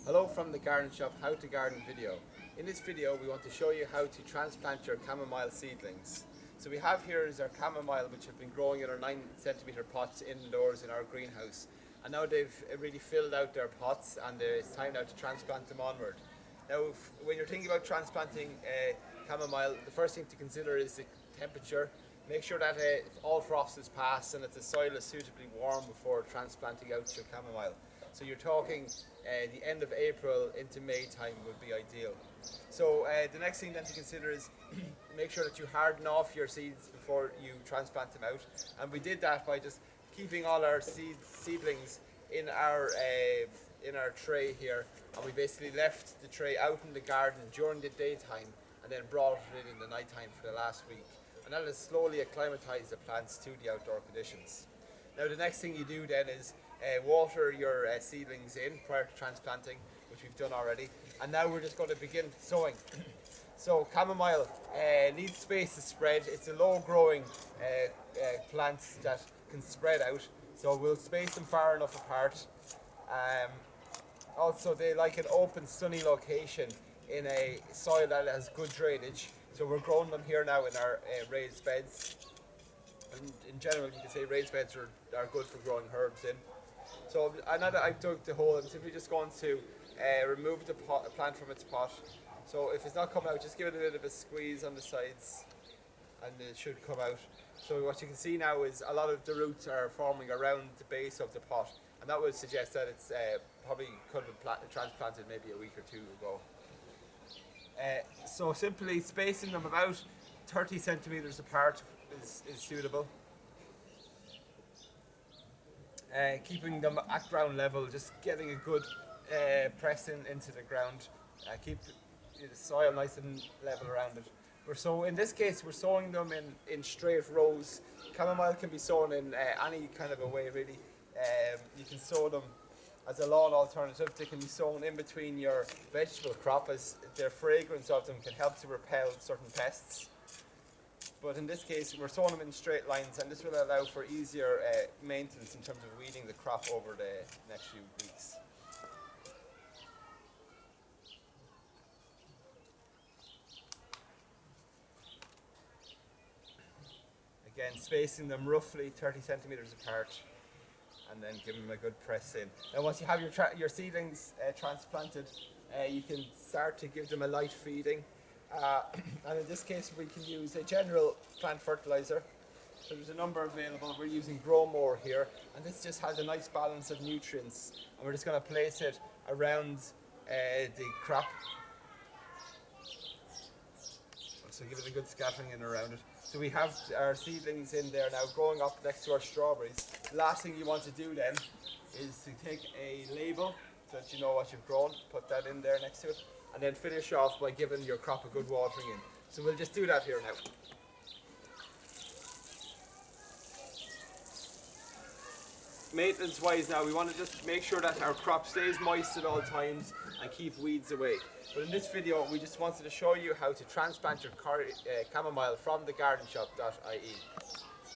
Hello from the Garden Shop How to Garden video. In this video we want to show you how to transplant your chamomile seedlings. So we have here is our chamomile which have been growing in our 9 centimetre pots indoors in our greenhouse. And now they've really filled out their pots and it's time now to transplant them onward. Now when you're thinking about transplanting chamomile, the first thing to consider is the temperature. Make sure that all frost is passed and that the soil is suitably warm before transplanting out your chamomile. So you're talking the end of April into May time would be ideal. So the next thing then to consider is make sure that you harden off your seeds before you transplant them out. And we did that by just keeping all our seedlings in our tray here, and we basically left the tray out in the garden during the daytime and then brought it in the night time for the last week. And that has slowly acclimatized the plants to the outdoor conditions. Now the next thing you do then is water your seedlings in prior to transplanting, which we've done already. And now we're just going to begin sowing. So chamomile needs space to spread. It's a low growing plant that can spread out. So we'll space them far enough apart. Also they like an open sunny location in a soil that has good drainage. So we're growing them here now in our raised beds. And in general you can say raised beds are good for growing herbs in. So now that I've dug the hole, I'm simply just going to remove the plant from its pot. So if it's not coming out, just give it a little bit of a squeeze on the sides and it should come out. So what you can see now is a lot of the roots are forming around the base of the pot, and that would suggest that it's probably could have been transplanted maybe a week or two ago. So simply spacing them about 30 centimetres apart is suitable. Keeping them at ground level, just getting a good press into the ground. Keep the soil nice and level around it. So in this case we're sowing them in straight rows. Chamomile can be sown in any kind of a way really. You can sow them as a lawn alternative. They can be sown in between your vegetable crop, as the fragrance of them can help to repel certain pests. But in this case we're sowing them in straight lines, and this will allow for easier maintenance in terms of weeding the crop over the next few weeks. Again, spacing them roughly 30 centimetres apart and then giving them a good press in. Now once you have your seedlings transplanted, you can start to give them a light feeding. And in this case we can use a general plant fertilizer. So there's a number available. We're using Grow More here, and this just has a nice balance of nutrients, and we're just going to place it around the crop. So give it a good scattering in around it. So we have our seedlings in there now growing up next to our strawberries. The last thing you want to do then is to take a label so that you know what you've grown, put that in there next to it, and then finish off by giving your crop a good watering in. So we'll just do that here now. Maintenance wise now, we want to just make sure that our crop stays moist at all times and keep weeds away. But in this video we just wanted to show you how to transplant your chamomile from thegardenshop.ie.